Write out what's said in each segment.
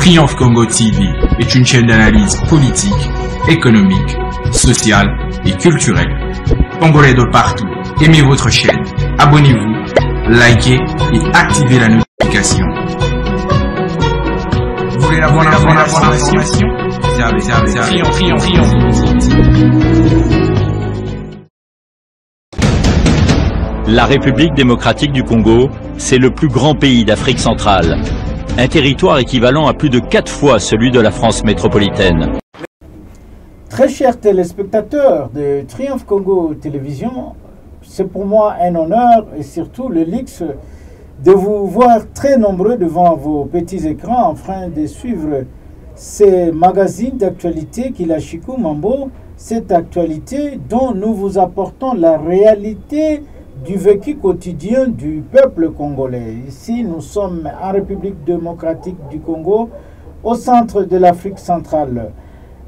Triomphe Congo TV est une chaîne d'analyse politique, économique, sociale et culturelle. Congolais de partout, aimez votre chaîne, abonnez-vous, likez et activez la notification. Vous voulez la bonne information? La République démocratique du Congo, c'est le plus grand pays d'Afrique centrale. Un territoire équivalent à plus de 4 fois celui de la France métropolitaine. Très chers téléspectateurs de Triomphe Congo Télévision, c'est pour moi un honneur et surtout le luxe de vous voir très nombreux devant vos petits écrans en train de suivre ces magazines d'actualité Kilashiku Mambo, cette actualité dont nous vous apportons la réalité du vécu quotidien du peuple congolais. Ici, nous sommes en République démocratique du Congo, au centre de l'Afrique centrale.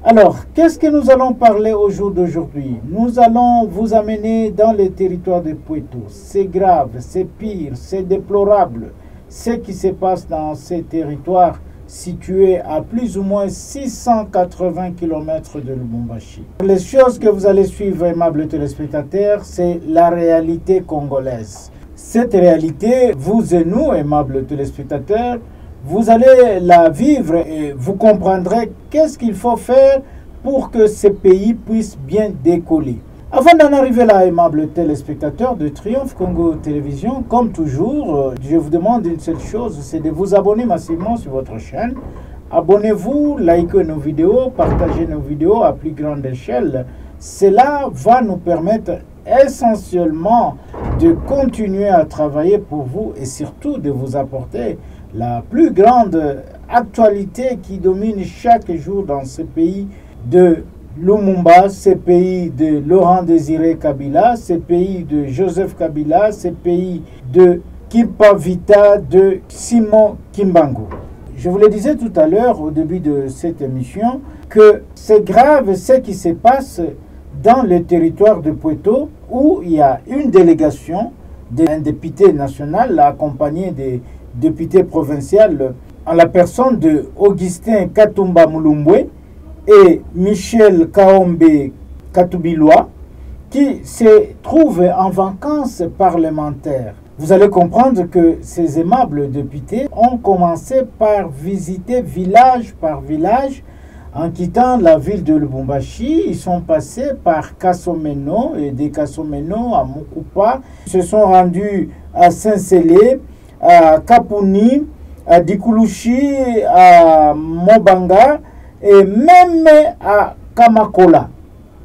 Alors, qu'est-ce que nous allons parler au jour d'aujourd'hui? Nous allons vous amener dans les territoires de Pweto. C'est grave, c'est pire, c'est déplorable ce qui se passe dans ces territoires situés à plus ou moins 680 km de Lubumbashi. Les choses que vous allez suivre, aimables téléspectateurs, c'est la réalité congolaise. Cette réalité, vous et nous, aimables téléspectateurs, vous allez la vivre et vous comprendrez qu'est-ce qu'il faut faire pour que ce pays puisse bien décoller. Avant d'en arriver là, aimables téléspectateurs de Triomphe Congo Télévision, comme toujours, je vous demande une seule chose, c'est de vous abonner massivement sur votre chaîne. Abonnez-vous, likez nos vidéos, partagez nos vidéos à plus grande échelle. Cela va nous permettre essentiellement de continuer à travailler pour vous et surtout de vous apporter la plus grande actualité qui domine chaque jour dans ce pays de Lumumba, ce pays de Laurent Désiré Kabila, ce pays de Joseph Kabila, ce pays de Kimpa Vita, de Simon Kimbangu. Je vous le disais tout à l'heure au début de cette émission que c'est grave ce qui se passe dans le territoire de Pweto où il y a une délégation d'un député national accompagné des députés provinciaux en la personne de Augustin Katumba Mulumbwe et Michel Kaombe Katubilwa qui se trouvent en vacances parlementaires. Vous allez comprendre que ces aimables députés ont commencé par visiter village par village. En quittant la ville de Lubumbashi, ils sont passés par Kasomeno et de Kasomeno à Mukupa. Ils se sont rendus à Saint-Célé, à Kapuni, à Dikulushi, à Mobanga et même à Kamakola.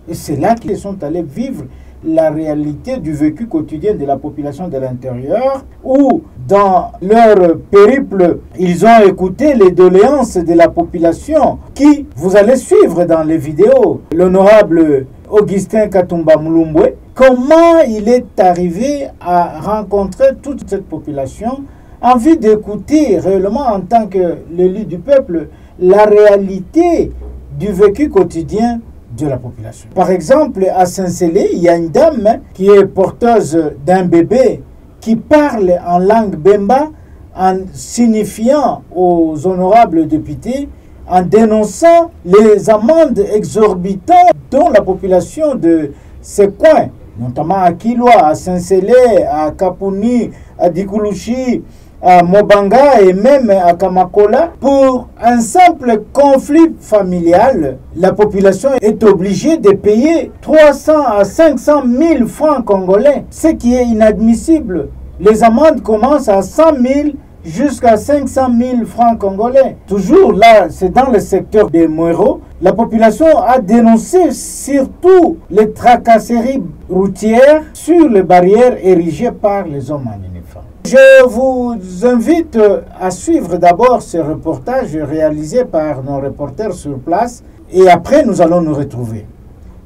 Et c'est là qu'ils sont allés vivre la réalité du vécu quotidien de la population de l'intérieur, où dans leur périple, ils ont écouté les doléances de la population qui, vous allez suivre dans les vidéos, l'honorable Augustin Katumba Mulumbwe, comment il est arrivé à rencontrer toute cette population, envie d'écouter réellement en tant que l'élu du peuple, la réalité du vécu quotidien de la population. Par exemple, à Saint-Célé, il y a une dame qui est porteuse d'un bébé qui parle en langue bemba en signifiant aux honorables députés, en dénonçant les amendes exorbitantes dont la population de ces coins, notamment à Kilwa, à Saint-Célé, à Kapuni, à Dikulushi, à Mobanga et même à Kamakola, pour un simple conflit familial, la population est obligée de payer 300 à 500 000 francs congolais, ce qui est inadmissible. Les amendes commencent à 100 000 jusqu'à 500 000 francs congolais. Toujours là, c'est dans le secteur des Mouero. La population a dénoncé surtout les tracasseries routières sur les barrières érigées par les hommes en uniforme. Je vous invite à suivre d'abord ce reportage réalisé par nos reporters sur place et après nous allons nous retrouver.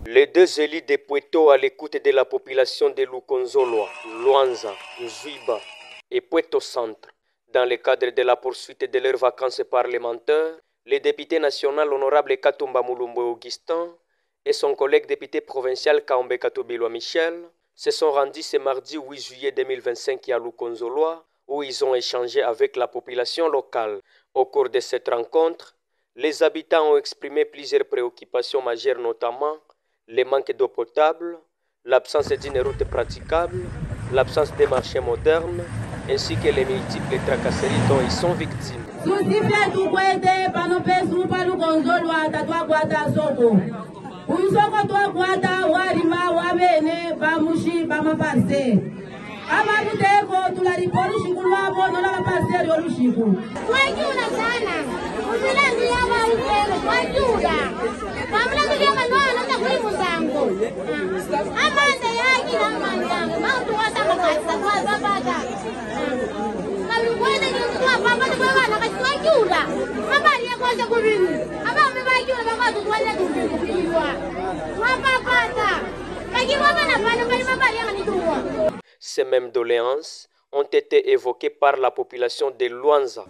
Les deux élus de Pweto à l'écoute de la population de Lukonzolwa, Luanza, Nzuiba et Pweto Centre. Dans le cadre de la poursuite de leurs vacances parlementaires, le député national honorable Katumba Mulumbwe Augustin et son collègue député provincial Kaombe Katubilwa Michel se sont rendus ce mardi 8 juillet 2025 à Lukonzolwa où ils ont échangé avec la population locale Au cours de cette rencontre, les habitants ont exprimé plusieurs préoccupations majeures, notamment le manque d'eau potable, l'absence d'une route praticable, l'absence des marchés modernes, ainsi que les multiples tracasseries dont ils sont victimes. Ces mêmes doléances ont été évoquées par la population de Luanza.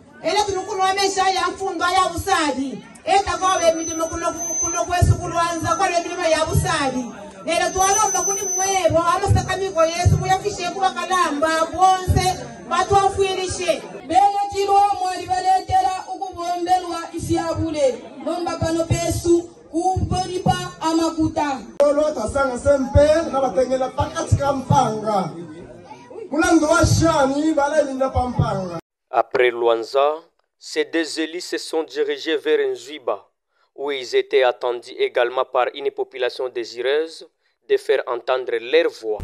Après Luanza, ces deux élus se sont dirigés vers Nzuiba, où ils étaient attendus également par une population désireuse de faire entendre leur voix.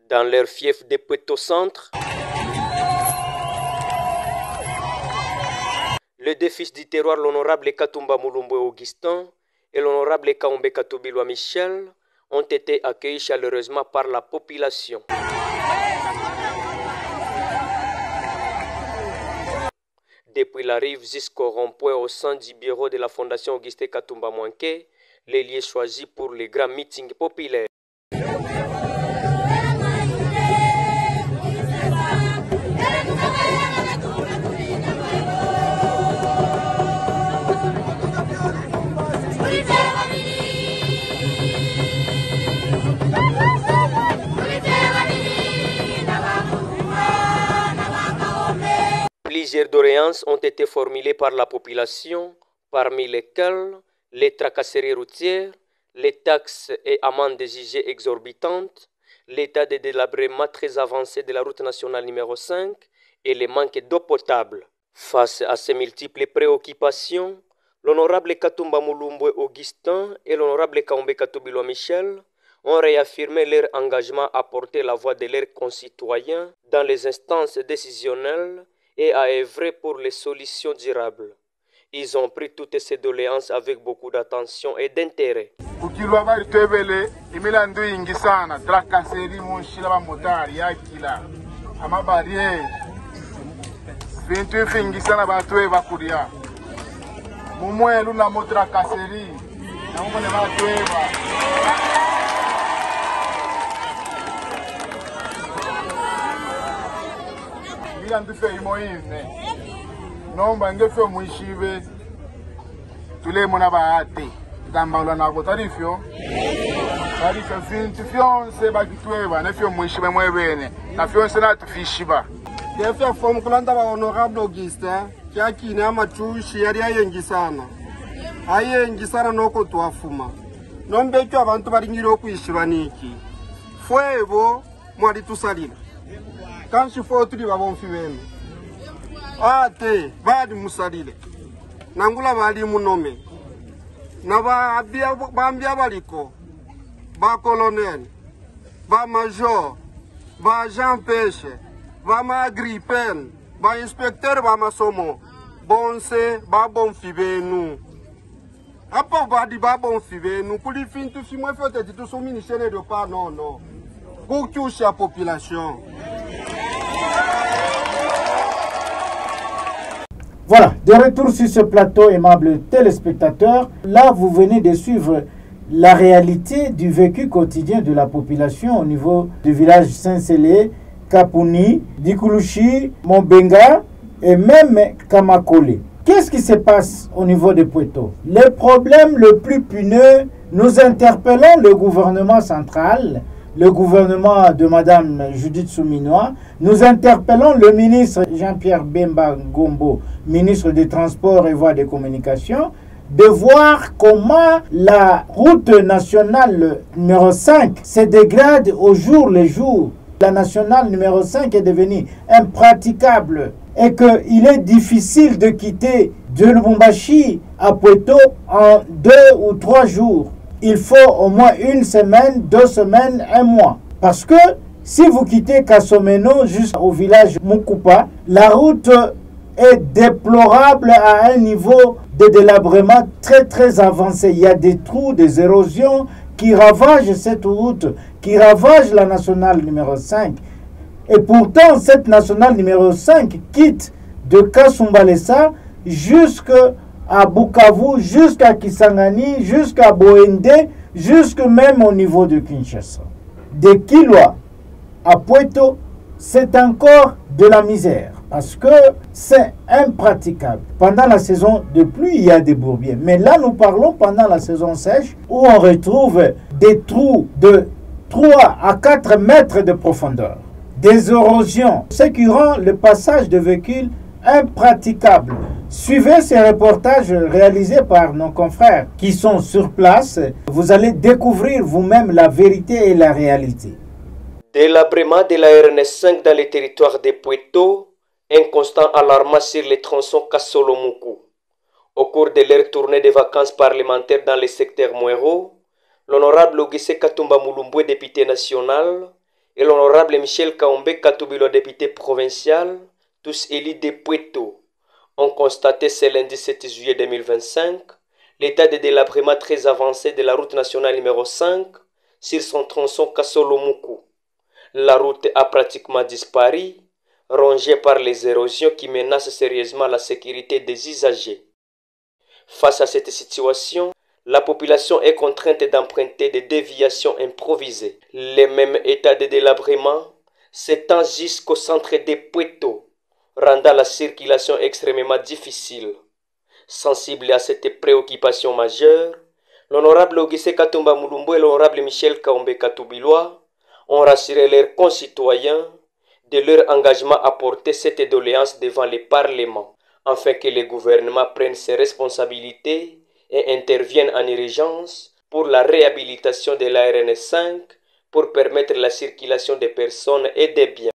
Dans leur fief de Pweto Centre, le deux fils du terroir, l'honorable Katumba Mulumbu Augustin et l'honorable Kaombe Katobilwa Michel, ont été accueillis chaleureusement par la population. Depuis la rive jusqu'au rond-point au sein du bureau de la Fondation Augustin Katumba Mwanke, les lieux choisis pour les grands meetings populaires. Plusieurs doléances ont été formulées par la population, parmi lesquelles les tracasseries routières, les taxes et amendes jugées exorbitantes, l'état de délabrement très avancé de la route nationale numéro 5 et le manque d'eau potable. Face à ces multiples préoccupations, l'honorable Katumba Mulumbu Augustin et l'honorable Kaombe Katobilwa Michel ont réaffirmé leur engagement à porter la voix de leurs concitoyens dans les instances décisionnelles et à œuvrer pour les solutions durables. Ils ont pris toutes ces doléances avec beaucoup d'attention et d'intérêt. nomba ngefyo mwishive tule mona baate tambaula na kotarifyo tarifyo fintu fyonse bakitweba nefyo mwishive mwebene na fyonse na tufishiba gefya form kulanda ba honorable Augustin kyakine amachushi yari ayengisana noko twafuma nombe cyo abantu baringiro okwishira niki fwebo mwali tusalira kanshi fo tuli babonfi bene ate badi musalile nangula bali munome na bambia baliko ba colonel ba major ba Jean Pêche ba magripen ba inspecteur ba masomo bonse ba bonfi benu apa badi ba bonfi benu kuli fintu fimwe fote titu so ministère de pas non pour toucher la population. Voilà, de retour sur ce plateau, aimables téléspectateurs. Là, vous venez de suivre la réalité du vécu quotidien de la population au niveau du village Saint-Célé, Kapuni, Dikulushi, Mombenga et même Kamakole. Qu'est-ce qui se passe au niveau de Pweto? Le problème le plus puneux, nous interpellons le gouvernement central le gouvernement de Mme Judith Souminois. Nous interpellons le ministre Jean-Pierre Bemba Gombo, ministre des Transports et Voies de Communication, de voir comment la route nationale numéro 5 se dégrade au jour le jour. La nationale numéro 5 est devenue impraticable et qu'il est difficile de quitter de Lubumbashi à Pweto en 2 ou 3 jours. Il faut au moins 1 semaine, 2 semaines, 1 mois. Parce que si vous quittez Kasomeno jusqu'au village Mukupa, la route est déplorable à un niveau de délabrement très avancé. Il y a des trous, des érosions qui ravagent cette route, qui ravagent la nationale numéro 5. Et pourtant, cette nationale numéro 5 quitte de Kasumbalesa jusqu'à Bukavu, jusqu'à Kisangani, jusqu'à Boende, jusque même au niveau de Kinshasa. De Kilwa à Pweto, c'est encore de la misère parce que c'est impraticable. Pendant la saison de pluie, il y a des bourbiers. Mais là, nous parlons pendant la saison sèche où on retrouve des trous de 3 à 4 mètres de profondeur, des érosions, ce qui rend le passage de véhicules impraticable. Suivez ces reportages réalisés par nos confrères qui sont sur place. Vous allez découvrir vous-même la vérité et la réalité. Délabrement de la RN5 dans les territoires de Pweto, un constant alarmant sur les tronçons Kasolo-Muku. Au cours de leur tournée de vacances parlementaires dans le secteur Mwero, l'honorable Ogise Katumba Mulumbwe, député national, et l'honorable Michel Kaombe Katubilo, député provincial, tous élus de Pweto, ont constaté ce lundi 7 juillet 2025 l'état de délabrement très avancé de la route nationale numéro 5 sur son tronçon Kasolo-Muku. La route a pratiquement disparu, rongée par les érosions qui menacent sérieusement la sécurité des usagers. Face à cette situation, la population est contrainte d'emprunter des déviations improvisées. Le même état de délabrement s'étend jusqu'au centre de Pweto, rendant la circulation extrêmement difficile. Sensible à cette préoccupation majeure, l'honorable Ogise Katumba Mulumbwe et l'honorable Michel Kaombe Katubilwa ont rassuré leurs concitoyens de leur engagement à porter cette doléance devant le Parlement, afin que le gouvernement prenne ses responsabilités et intervienne en urgence pour la réhabilitation de la RN5 pour permettre la circulation des personnes et des biens.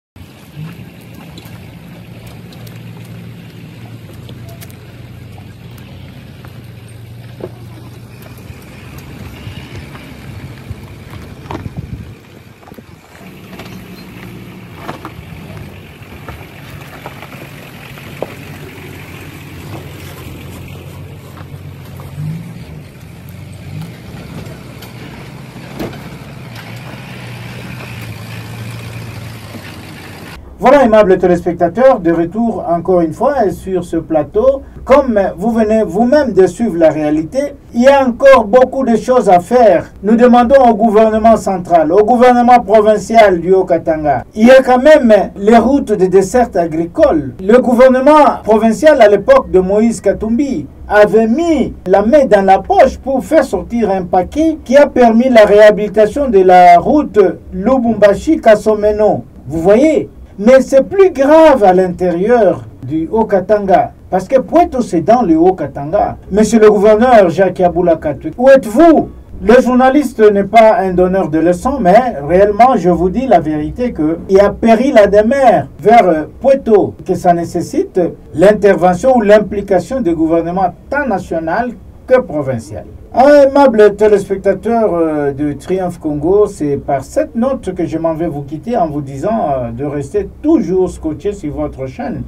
Voilà, aimables téléspectateurs, de retour encore une fois sur ce plateau. Comme vous venez vous-même de suivre la réalité, il y a encore beaucoup de choses à faire. Nous demandons au gouvernement central, au gouvernement provincial du Haut-Katanga. Il y a quand même les routes de dessert agricole. Le gouvernement provincial à l'époque de Moïse Katumbi avait mis la main dans la poche pour faire sortir un paquet qui a permis la réhabilitation de la route Lubumbashi-Kasomeno. Vous voyez? Mais c'est plus grave à l'intérieur du Haut-Katanga. Parce que Pweto, c'est dans le Haut-Katanga. Monsieur le gouverneur Jacques Aboulakatu, où êtes-vous? Le journaliste n'est pas un donneur de leçons, mais réellement, je vous dis la vérité qu'il y a péril à des mers vers Pweto, que ça nécessite l'intervention ou l'implication du gouvernement tant national que provincial. Aimables téléspectateurs de Triomphe Congo, c'est par cette note que je m'en vais vous quitter en vous disant de rester toujours scotché sur votre chaîne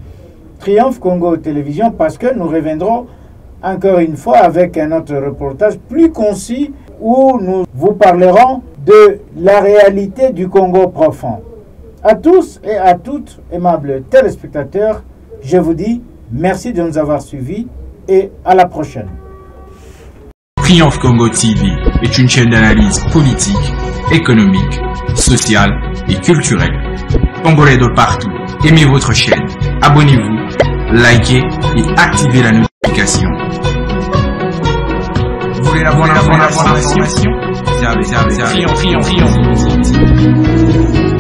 Triomphe Congo Télévision, parce que nous reviendrons encore une fois avec un autre reportage plus concis où nous vous parlerons de la réalité du Congo profond. À tous et à toutes, aimables téléspectateurs, je vous dis merci de nous avoir suivis et à la prochaine. Triomphe Congo TV est une chaîne d'analyse politique, économique, sociale et culturelle. Congolais de partout, aimez votre chaîne, abonnez-vous, likez et activez la notification. voulez la bonne information, c'est avec Triumph.